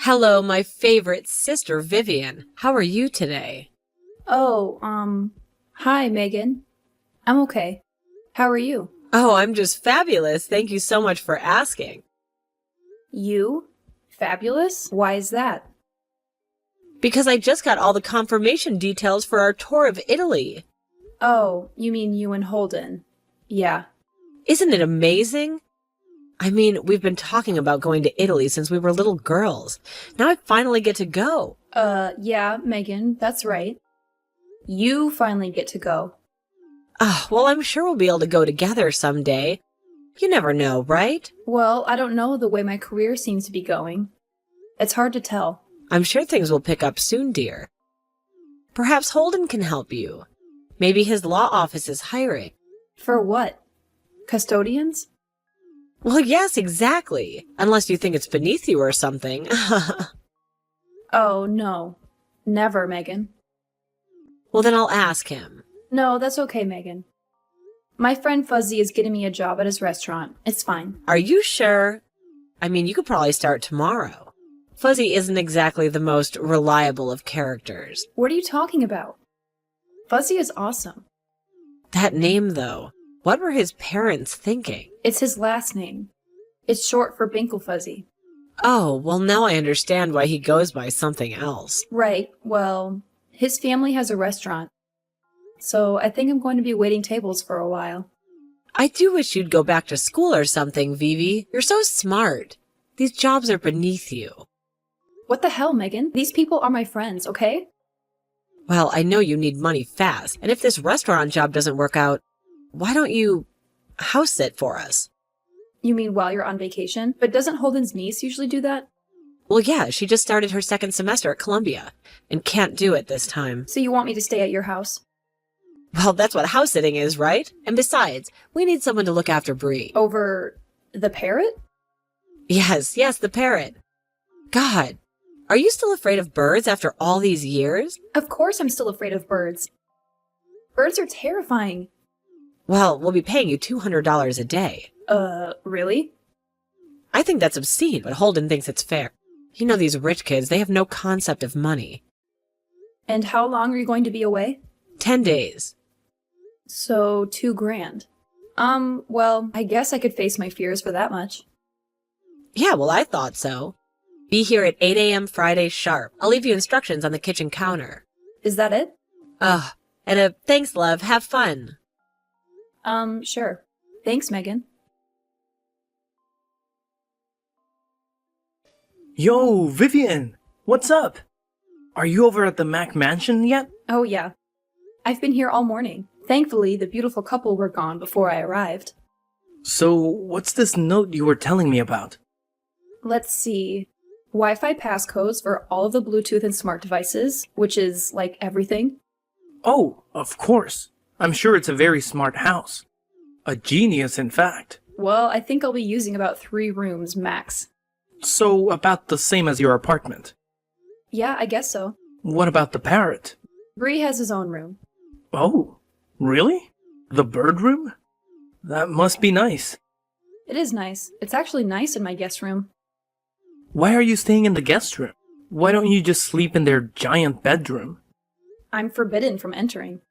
Hello, my favorite sister, Vivian. How are you today? Oh, hi, Megan. I'm okay. How are you? Oh, I'm just fabulous. Thank you so much for asking. You? Fabulous? Why is that? Because I just got all the confirmation details for our tour of Italy. Oh, you mean you and Holden. Yeah. Isn't it amazing? I mean, we've been talking about going to Italy since we were little girls. Now I finally get to go. Yeah, Megan, that's right. You finally get to go. Well, I'm sure we'll be able to go together someday. You never know, right? Well, I don't know the way my career seems to be going. It's hard to tell. I'm sure things will pick up soon, dear. Perhaps Holden can help you. Maybe his law office is hiring. For what? Custodians? Well, yes, exactly. Unless you think it's beneath you or something. Oh, no. Never, Megan. Well, then I'll ask him. No, that's okay, Megan. My friend Fuzzy is getting me a job at his restaurant. It's fine. Are you sure? I mean, you could probably start tomorrow. Fuzzy isn't exactly the most reliable of characters. What are you talking about? Fuzzy is awesome. That name, though. What were his parents thinking? It's his last name. It's short for Binkle Fuzzy. Oh, well, now I understand why he goes by something else. Right, well, his family has a restaurant. So I think I'm going to be waiting tables for a while. I do wish you'd go back to school or something, Vivi. You're so smart. These jobs are beneath you. What the hell, Megan? These people are my friends, okay? Well, I know you need money fast, and if this restaurant job doesn't work out, why don't you house sit for us? You mean while you're on vacation? But doesn't Holden's niece usually do that? Well, yeah, she just started her second semester at Columbia, and can't do it this time. So you want me to stay at your house? Well, that's what house sitting is, right? And besides, we need someone to look after Bree. Over the parrot? Yes, the parrot. God, are you still afraid of birds after all these years? Of course I'm still afraid of birds. Birds are terrifying. Well, we'll be paying you $200 a day. Really? I think that's obscene, but Holden thinks it's fair. You know these rich kids, they have no concept of money. And how long are you going to be away? 10 days. So, $2,000. Well, I guess I could face my fears for that much. Yeah, well, I thought so. Be here at 8 a.m. Friday sharp. I'll leave you instructions on the kitchen counter. Is that it? And thanks, love. Have fun. Sure. Thanks, Megan. Yo, Vivian! What's up? Are you over at the Mac Mansion yet? Oh, yeah. I've been here all morning. Thankfully, the beautiful couple were gone before I arrived. So, what's this note you were telling me about? Let's see. Wi-Fi passcodes for all of the Bluetooth and smart devices, which is, like, everything. Oh, of course. I'm sure it's a very smart house. A genius, in fact. Well, I think I'll be using about 3 rooms max. So, about the same as your apartment. Yeah, I guess so. What about the parrot? Bree has his own room. Oh, really? The bird room? That must be nice. It is nice. It's actually nice in my guest room. Why are you staying in the guest room? Why don't you just sleep in their giant bedroom? I'm forbidden from entering.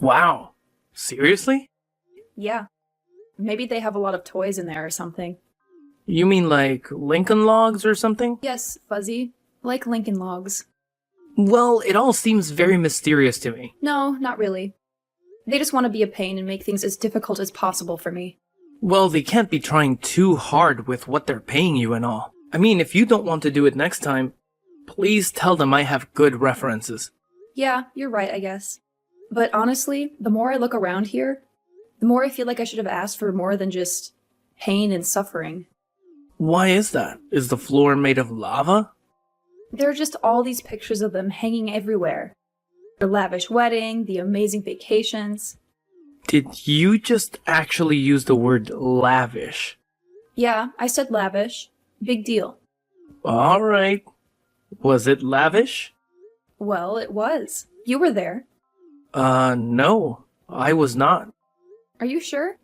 Wow. Seriously? Yeah. Maybe they have a lot of toys in there or something. You mean like Lincoln Logs or something? Yes, Fuzzy. Like Lincoln Logs. Well, it all seems very mysterious to me. No, not really. They just want to be a pain and make things as difficult as possible for me. Well, they can't be trying too hard with what they're paying you and all. I mean, if you don't want to do it next time, please tell them I have good references. Yeah, you're right, I guess. But honestly, the more I look around here, the more I feel like I should have asked for more than just pain and suffering. Why is that? Is the floor made of lava? There are just all these pictures of them hanging everywhere. The lavish wedding, the amazing vacations. Did you just actually use the word lavish? Yeah, I said lavish. Big deal. Alright. Was it lavish? Well, it was. You were there. No. I was not. Are you sure?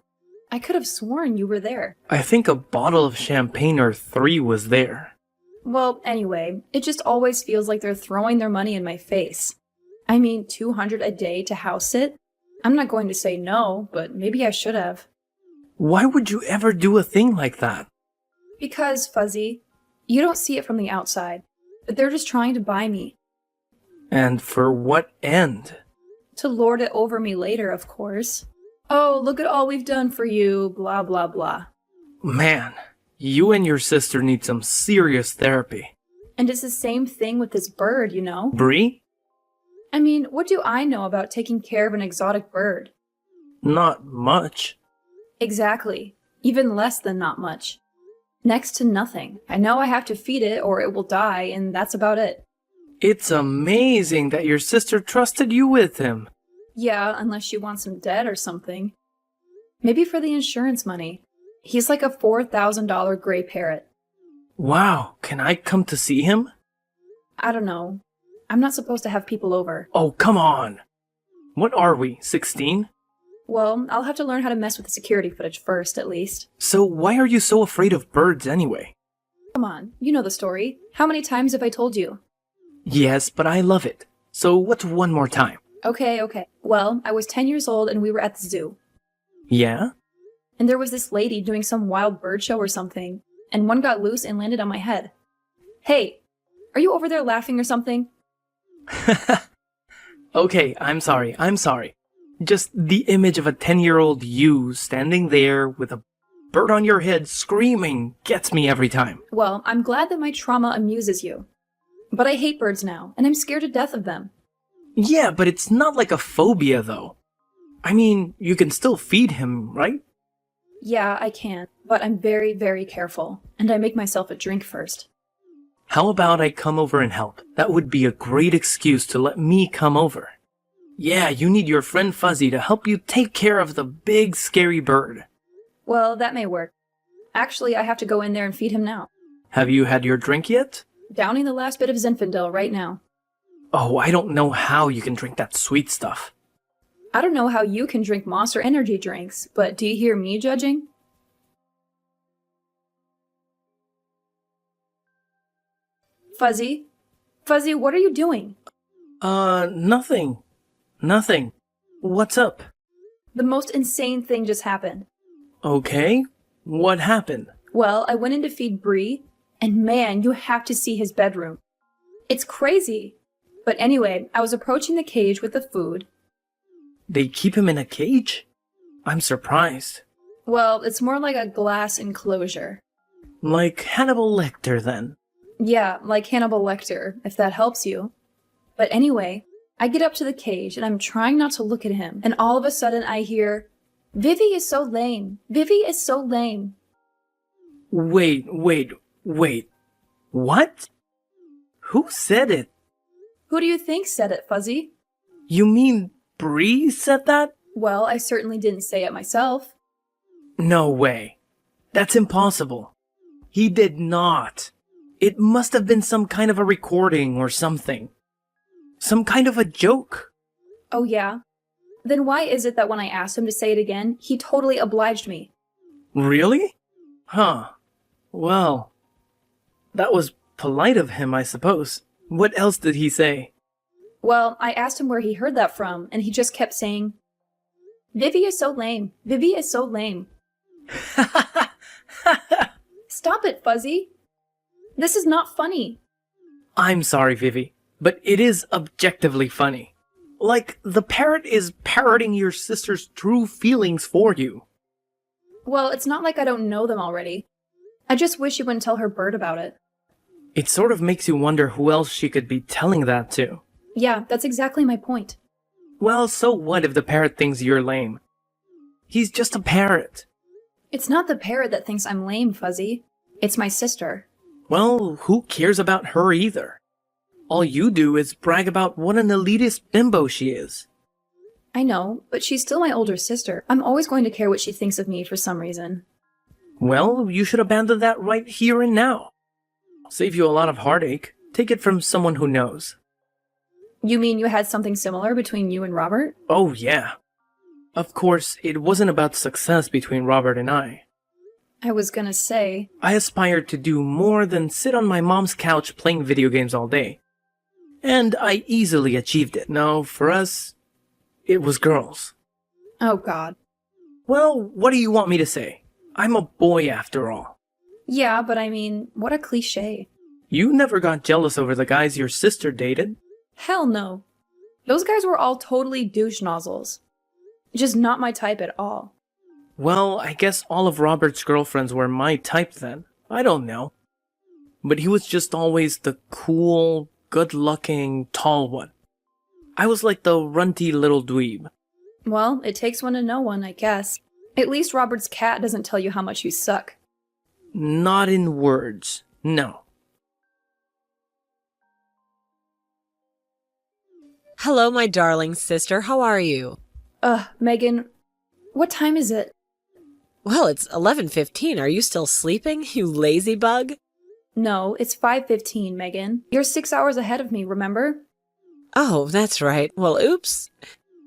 I could have sworn you were there. I think a bottle of champagne or 3 was there. Well, anyway, it just always feels like they're throwing their money in my face. I mean, 200 a day to house sit? I'm not going to say no, but maybe I should have. Why would you ever do a thing like that? Because, Fuzzy, you don't see it from the outside, but they're just trying to buy me. And for what end? To lord it over me later, of course. Oh, look at all we've done for you, blah blah blah. Man, you and your sister need some serious therapy. And it's the same thing with this bird, you know? Bree? I mean, what do I know about taking care of an exotic bird? Not much. Exactly. Even less than not much. Next to nothing. I know I have to feed it or it will die, and that's about it. It's amazing that your sister trusted you with him. Yeah, unless she wants him dead or something. Maybe for the insurance money. He's like a $4,000 gray parrot. Wow, can I come to see him? I don't know. I'm not supposed to have people over. Oh, come on. What are we, 16? Well, I'll have to learn how to mess with the security footage first, at least. So why are you so afraid of birds anyway? Come on, you know the story. How many times have I told you? Yes, but I love it. So what's one more time? Okay. Well, I was 10 years old and we were at the zoo. Yeah? And there was this lady doing some wild bird show or something, and one got loose and landed on my head. Hey, are you over there laughing or something? Okay, I'm sorry. Just the image of a 10-year-old you standing there with a bird on your head screaming gets me every time. Well, I'm glad that my trauma amuses you. But I hate birds now, and I'm scared to death of them. Yeah, but it's not like a phobia, though. I mean, you can still feed him, right? Yeah, I can, but I'm very, very careful, and I make myself a drink first. How about I come over and help? That would be a great excuse to let me come over. Yeah, you need your friend Fuzzy to help you take care of the big, scary bird. Well, that may work. Actually, I have to go in there and feed him now. Have you had your drink yet? Downing the last bit of Zinfandel right now. Oh, I don't know how you can drink that sweet stuff. I don't know how you can drink Monster energy drinks, but do you hear me judging? Fuzzy? Fuzzy, what are you doing? Nothing. What's up? The most insane thing just happened. Okay, what happened? Well, I went in to feed Bree, and man, you have to see his bedroom. It's crazy. But anyway, I was approaching the cage with the food. They keep him in a cage? I'm surprised. Well, it's more like a glass enclosure. Like Hannibal Lecter, then. Yeah, like Hannibal Lecter, if that helps you. But anyway, I get up to the cage and I'm trying not to look at him, and all of a sudden I hear, "Vivi is so lame. Vivi is so lame." Wait. What? Who said it? Who do you think said it, Fuzzy? You mean Bree said that? Well, I certainly didn't say it myself. No way. That's impossible. He did not. It must have been some kind of a recording or something. Some kind of a joke. Oh yeah? Then why is it that when I asked him to say it again, he totally obliged me? Really? Huh. Well, that was polite of him, I suppose. What else did he say? Well, I asked him where he heard that from, and he just kept saying, "Vivi is so lame. Vivi is so lame." Stop it, Fuzzy. This is not funny. I'm sorry, Vivi, but it is objectively funny. Like, the parrot is parroting your sister's true feelings for you. Well, it's not like I don't know them already. I just wish you wouldn't tell her bird about it. It sort of makes you wonder who else she could be telling that to. Yeah, that's exactly my point. Well, so what if the parrot thinks you're lame? He's just a parrot. It's not the parrot that thinks I'm lame, Fuzzy. It's my sister. Well, who cares about her either? All you do is brag about what an elitist bimbo she is. I know, but she's still my older sister. I'm always going to care what she thinks of me for some reason. Well, you should abandon that right here and now. Save you a lot of heartache. Take it from someone who knows. You mean you had something similar between you and Robert? Oh, yeah. Of course, it wasn't about success between Robert and I. I was gonna say. I aspired to do more than sit on my mom's couch playing video games all day. And I easily achieved it. Now, for us, it was girls. Oh god. Well, what do you want me to say? I'm a boy after all. Yeah, but I mean, what a cliche. You never got jealous over the guys your sister dated. Hell no. Those guys were all totally douche nozzles. Just not my type at all. Well, I guess all of Robert's girlfriends were my type then. I don't know. But he was just always the cool, good-looking, tall one. I was like the runty little dweeb. Well, it takes one to know one, I guess. At least Robert's cat doesn't tell you how much you suck. Not in words, no. Hello, my darling sister. How are you? Megan, what time is it? Well, it's 11:15. Are you still sleeping, you lazy bug? No, it's 5:15, Megan. You're 6 hours ahead of me, remember? Oh, that's right. Well, oops.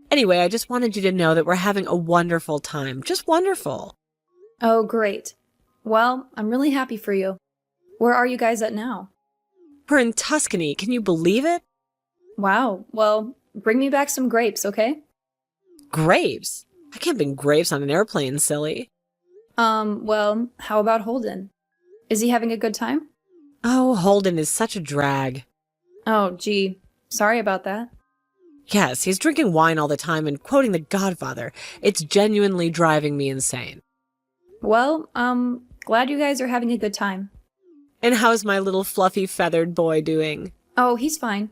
Anyway, I just wanted you to know that we're having a wonderful time. Just wonderful. Oh, great. Well, I'm really happy for you. Where are you guys at now? We're in Tuscany. Can you believe it? Wow, well, bring me back some grapes, okay? Grapes? I can't bring grapes on an airplane, silly. Well, how about Holden? Is he having a good time? Oh, Holden is such a drag. Oh, gee. Sorry about that. Yes, he's drinking wine all the time and quoting The Godfather. It's genuinely driving me insane. Well, glad you guys are having a good time. And how's my little fluffy feathered boy doing? Oh, he's fine.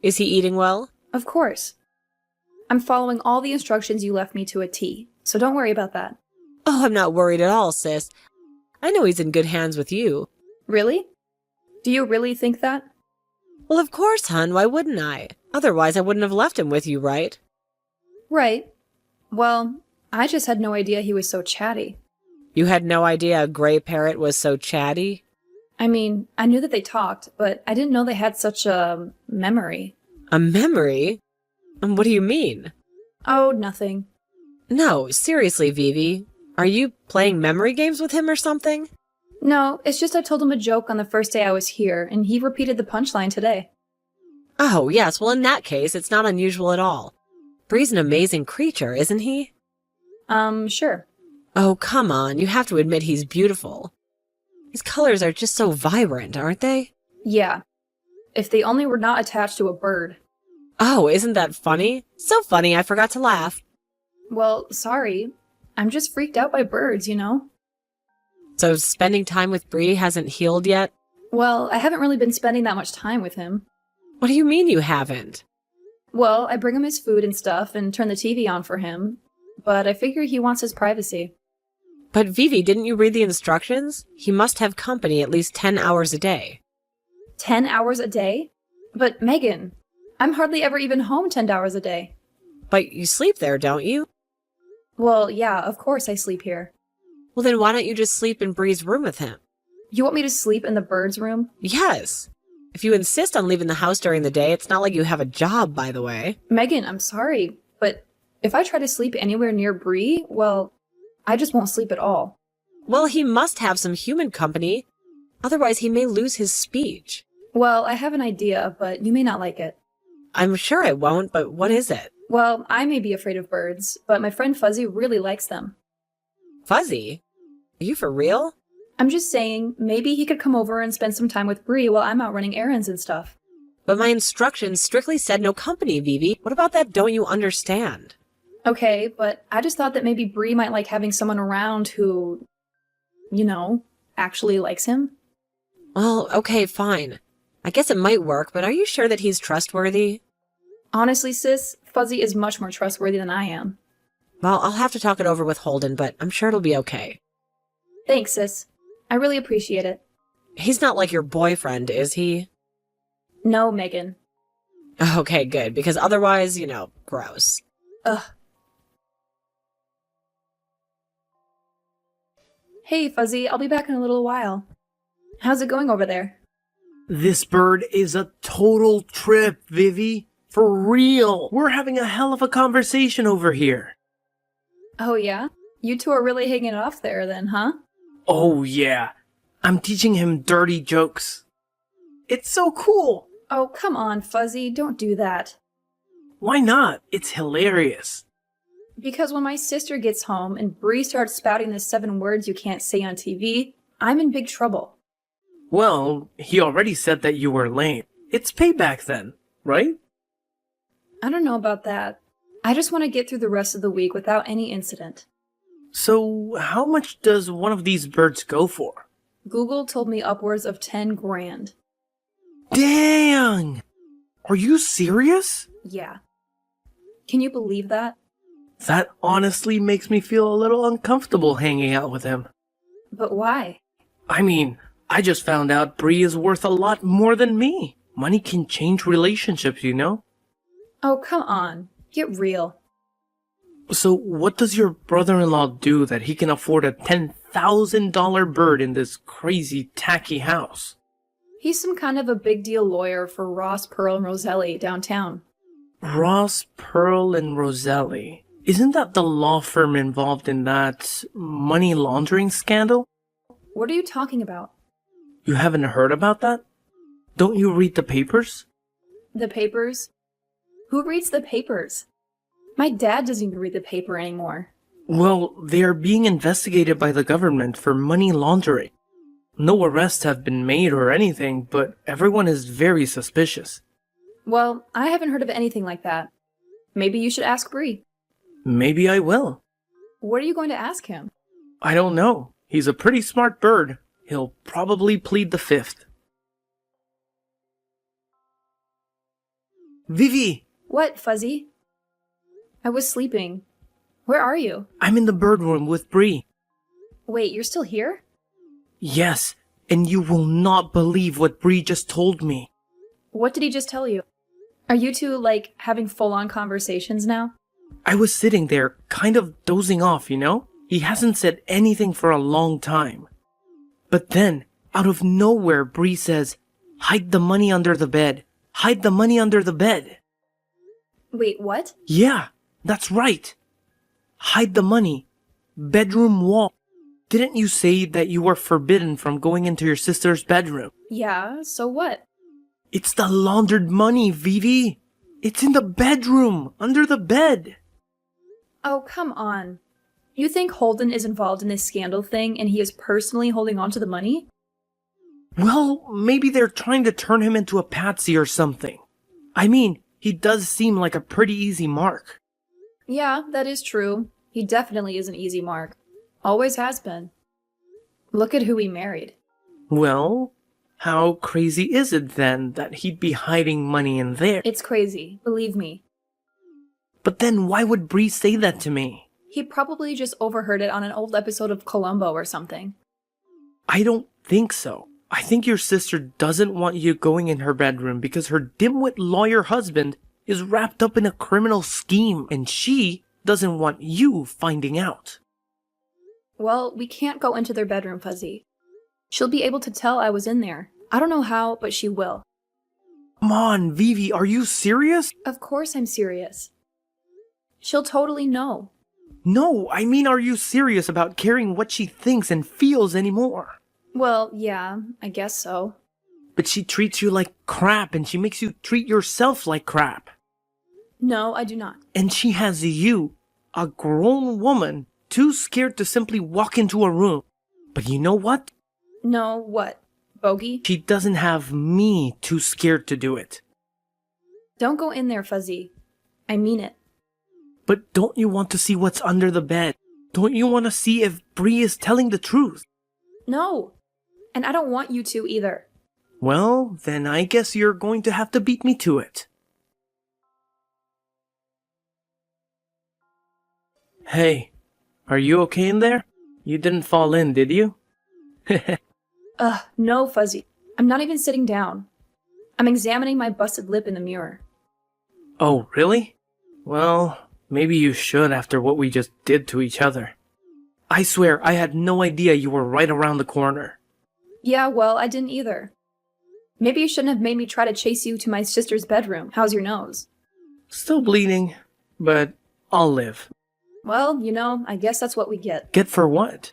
Is he eating well? Of course. I'm following all the instructions you left me to a T, so don't worry about that. Oh, I'm not worried at all, sis. I know he's in good hands with you. Really? Do you really think that? Well, of course, hon. Why wouldn't I? Otherwise, I wouldn't have left him with you, right? Right. Well, I just had no idea he was so chatty. You had no idea a gray parrot was so chatty? I mean, I knew that they talked, but I didn't know they had such a memory. A memory? What do you mean? Oh, nothing. No, seriously, Vivi. Are you playing memory games with him or something? No, it's just I told him a joke on the first day I was here, and he repeated the punchline today. Oh, yes. Well, in that case, it's not unusual at all. Bree's an amazing creature, isn't he? Sure. Oh, come on. You have to admit he's beautiful. His colors are just so vibrant, aren't they? Yeah. If they only were not attached to a bird. Oh, isn't that funny? So funny, I forgot to laugh. Well, sorry. I'm just freaked out by birds, you know? So spending time with Bree hasn't healed yet? Well, I haven't really been spending that much time with him. What do you mean you haven't? Well, I bring him his food and stuff and turn the TV on for him, but I figure he wants his privacy. But Vivi, didn't you read the instructions? He must have company at least 10 hours a day. 10 hours a day? But Megan, I'm hardly ever even home 10 hours a day. But you sleep there, don't you? Well, yeah, of course I sleep here. Well, then why don't you just sleep in Bree's room with him? You want me to sleep in the bird's room? Yes. If you insist on leaving the house during the day, it's not like you have a job, by the way. Megan, I'm sorry, but if I try to sleep anywhere near Bree, well, I just won't sleep at all. Well, he must have some human company. Otherwise, he may lose his speech. Well, I have an idea, but you may not like it. I'm sure I won't, but what is it? Well, I may be afraid of birds, but my friend Fuzzy really likes them. Fuzzy? Are you for real? I'm just saying, maybe he could come over and spend some time with Bree while I'm out running errands and stuff. But my instructions strictly said no company, Vivi. What about that don't you understand? Okay, but I just thought that maybe Bree might like having someone around who, you know, actually likes him. Well, okay, fine. I guess it might work, but are you sure that he's trustworthy? Honestly, sis, Fuzzy is much more trustworthy than I am. Well, I'll have to talk it over with Holden, but I'm sure it'll be okay. Thanks, sis. I really appreciate it. He's not like your boyfriend, is he? No, Megan. Okay, good, because otherwise, you know, gross. Ugh. Hey, Fuzzy, I'll be back in a little while. How's it going over there? This bird is a total trip, Vivi. For real. We're having a hell of a conversation over here. Oh, yeah? You two are really hanging it off there then, huh? Oh yeah, I'm teaching him dirty jokes. It's so cool. Oh, come on, Fuzzy, don't do that. Why not? It's hilarious. Because when my sister gets home and Bree starts spouting the 7 words you can't say on TV, I'm in big trouble. Well, he already said that you were lame. It's payback then, right? I don't know about that. I just want to get through the rest of the week without any incident. So, how much does one of these birds go for? Google told me upwards of 10 grand. Dang! Are you serious? Yeah. Can you believe that? That honestly makes me feel a little uncomfortable hanging out with him. But why? I mean, I just found out Bree is worth a lot more than me. Money can change relationships, you know? Oh, come on. Get real. So what does your brother-in-law do that he can afford a $10,000 bird in this crazy, tacky house? He's some kind of a big deal lawyer for Ross, Pearl, and Roselli downtown. Ross, Pearl, and Roselli. Isn't that the law firm involved in that money laundering scandal? What are you talking about? You haven't heard about that? Don't you read the papers? The papers? Who reads the papers? My dad doesn't even read the paper anymore. Well, they are being investigated by the government for money laundering. No arrests have been made or anything, but everyone is very suspicious. Well, I haven't heard of anything like that. Maybe you should ask Bree. Maybe I will. What are you going to ask him? I don't know. He's a pretty smart bird. He'll probably plead the fifth. Vivi! What, Fuzzy? I was sleeping. Where are you? I'm in the bird room with Bree. Wait, you're still here? Yes, and you will not believe what Bree just told me. What did he just tell you? Are you two, like, having full-on conversations now? I was sitting there, kind of dozing off, you know? He hasn't said anything for a long time. But then, out of nowhere, Bree says, "Hide the money under the bed. Hide the money under the bed." Wait, what? Yeah, that's right. Hide the money. Bedroom wall. Didn't you say that you were forbidden from going into your sister's bedroom? Yeah, so what? It's the laundered money, Vivi. It's in the bedroom, under the bed. Oh, come on. You think Holden is involved in this scandal thing and he is personally holding on to the money? Well, maybe they're trying to turn him into a patsy or something. I mean, he does seem like a pretty easy mark. Yeah, that is true. He definitely is an easy mark. Always has been. Look at who he married. Well, how crazy is it then that he'd be hiding money in there? It's crazy, believe me. But then why would Bree say that to me? He probably just overheard it on an old episode of Columbo or something. I don't think so. I think your sister doesn't want you going in her bedroom because her dimwit lawyer husband is wrapped up in a criminal scheme and she doesn't want you finding out. Well, we can't go into their bedroom, Fuzzy. She'll be able to tell I was in there. I don't know how, but she will. Come on, Vivi, are you serious? Of course I'm serious. She'll totally know. No, I mean, are you serious about caring what she thinks and feels anymore? Well, yeah, I guess so. But she treats you like crap and she makes you treat yourself like crap. No, I do not. And she has you, a grown woman, too scared to simply walk into a room. But you know what? No, what? Bogey? She doesn't have me too scared to do it. Don't go in there, Fuzzy. I mean it. But don't you want to see what's under the bed? Don't you want to see if Bree is telling the truth? No. And I don't want you to either. Well, then I guess you're going to have to beat me to it. Hey, are you okay in there? You didn't fall in, did you? No, Fuzzy. I'm not even sitting down. I'm examining my busted lip in the mirror. Oh, really? Well, maybe you should after what we just did to each other. I swear, I had no idea you were right around the corner. Yeah, well, I didn't either. Maybe you shouldn't have made me try to chase you to my sister's bedroom. How's your nose? Still bleeding, but I'll live. Well, I guess that's what we get. Get for what?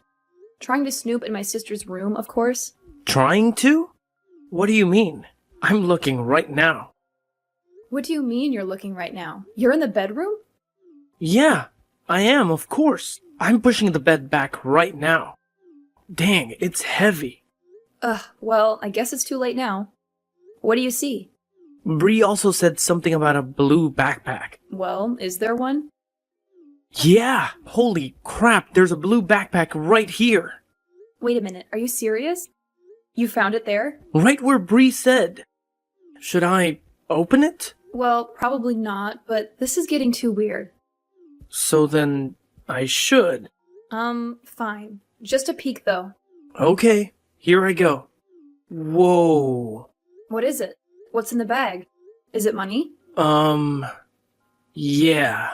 Trying to snoop in my sister's room, of course. Trying to? What do you mean? I'm looking right now. What do you mean you're looking right now? You're in the bedroom? Yeah, I am, of course. I'm pushing the bed back right now. Dang, it's heavy. Well, I guess it's too late now. What do you see? Bree also said something about a blue backpack. Well, is there one? Yeah, holy crap, there's a blue backpack right here. Wait a minute, are you serious? You found it there? Right where Bree said. Should I open it? Well, probably not, but this is getting too weird. So then I should. Fine. Just a peek, though. Okay, here I go. Whoa. What is it? What's in the bag? Is it money? Yeah.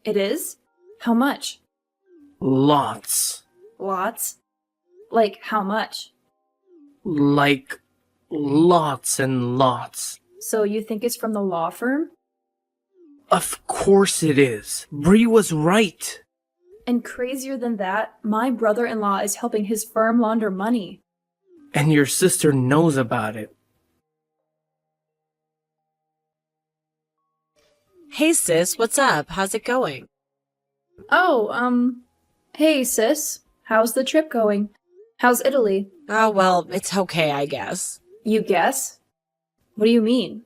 It is? How much? Lots. Lots? Like, how much? Like, lots and lots. So you think it's from the law firm? Of course it is. Bree was right. And crazier than that, my brother-in-law is helping his firm launder money. And your sister knows about it. Hey sis, what's up? How's it going? Oh, hey sis. How's the trip going? How's Italy? Oh, well, it's okay, I guess. You guess? What do you mean?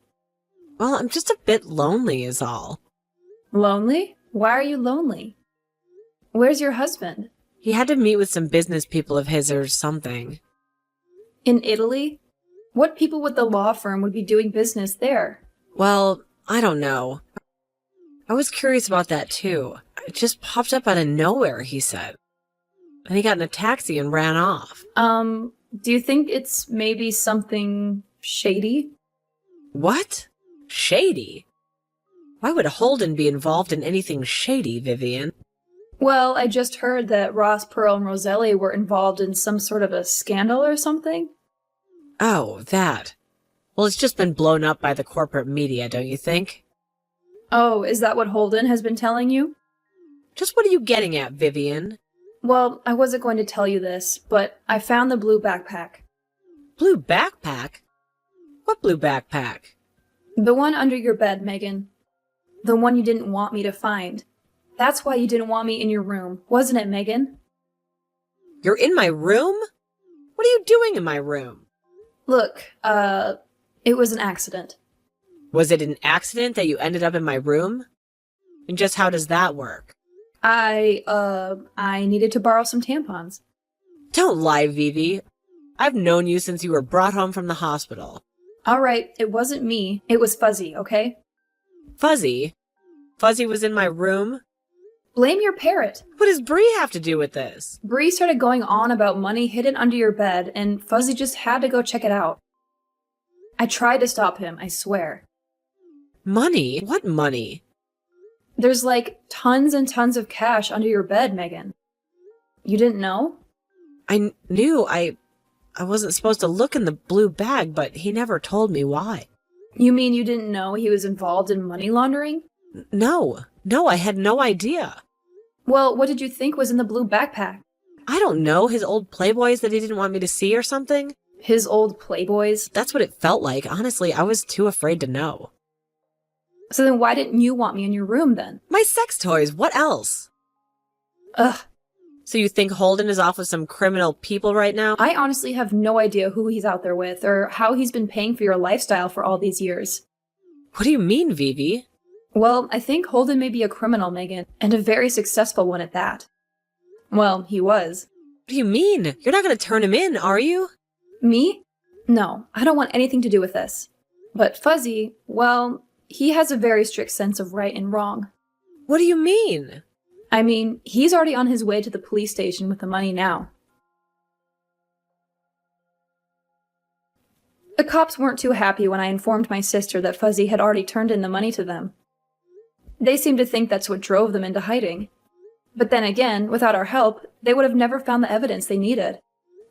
Well, I'm just a bit lonely is all. Lonely? Why are you lonely? Where's your husband? He had to meet with some business people of his or something. In Italy? What people with the law firm would be doing business there? Well, I don't know. I was curious about that too. It just popped up out of nowhere, he said. And he got in a taxi and ran off. Do you think it's maybe something shady? What? Shady? Why would Holden be involved in anything shady, Vivian? Well, I just heard that Ross, Pearl, and Roselli were involved in some sort of a scandal or something. Oh, that. Well, it's just been blown up by the corporate media, don't you think? Oh, is that what Holden has been telling you? Just what are you getting at, Vivian? Well, I wasn't going to tell you this, but I found the blue backpack. Blue backpack? What blue backpack? The one under your bed, Megan. The one you didn't want me to find. That's why you didn't want me in your room, wasn't it, Megan? You're in my room? What are you doing in my room? Look, it was an accident. Was it an accident that you ended up in my room? And just how does that work? I needed to borrow some tampons. Don't lie, Vivi. I've known you since you were brought home from the hospital. Alright, it wasn't me. It was Fuzzy, okay? Fuzzy? Fuzzy was in my room? Blame your parrot. What does Bree have to do with this? Bree started going on about money hidden under your bed, and Fuzzy just had to go check it out. I tried to stop him, I swear. Money? What money? There's like tons and tons of cash under your bed, Megan. You didn't know? I knew I wasn't supposed to look in the blue bag, but he never told me why. You mean you didn't know he was involved in money laundering? No, I had no idea. Well, what did you think was in the blue backpack? I don't know, his old Playboys that he didn't want me to see or something? His old Playboys? That's what it felt like. Honestly, I was too afraid to know. So then why didn't you want me in your room then? My sex toys, what else? Ugh. So you think Holden is off with some criminal people right now? I honestly have no idea who he's out there with or how he's been paying for your lifestyle for all these years. What do you mean, Vivi? Well, I think Holden may be a criminal, Megan, and a very successful one at that. Well, he was. What do you mean? You're not going to turn him in, are you? Me? No, I don't want anything to do with this. But Fuzzy, well, he has a very strict sense of right and wrong. What do you mean? I mean, he's already on his way to the police station with the money now. The cops weren't too happy when I informed my sister that Fuzzy had already turned in the money to them. They seemed to think that's what drove them into hiding. But then again, without our help, they would have never found the evidence they needed.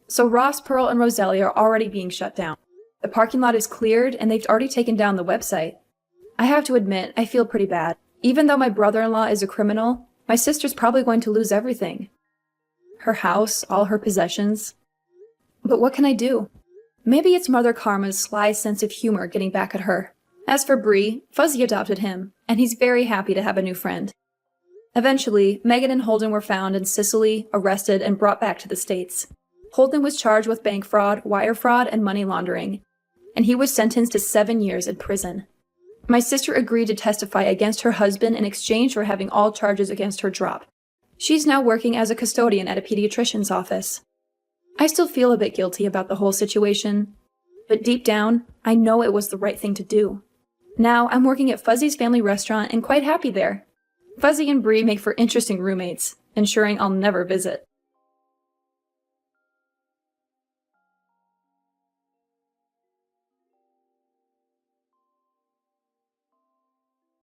So Ross, Pearl, and Roselli are already being shut down. The parking lot is cleared, and they've already taken down the website. I have to admit, I feel pretty bad. Even though my brother-in-law is a criminal, my sister's probably going to lose everything. her house, all her possessions. But what can I do? Maybe it's Mother Karma's sly sense of humor getting back at her. As for Bree, Fuzzy adopted him, and he's very happy to have a new friend. Eventually, Megan and Holden were found in Sicily, arrested, and brought back to the States. Holden was charged with bank fraud, wire fraud, and money laundering, and he was sentenced to 7 years in prison. My sister agreed to testify against her husband in exchange for having all charges against her dropped. She's now working as a custodian at a pediatrician's office. I still feel a bit guilty about the whole situation, but deep down, I know it was the right thing to do. Now, I'm working at Fuzzy's family restaurant and quite happy there. Fuzzy and Bree make for interesting roommates, ensuring I'll never visit.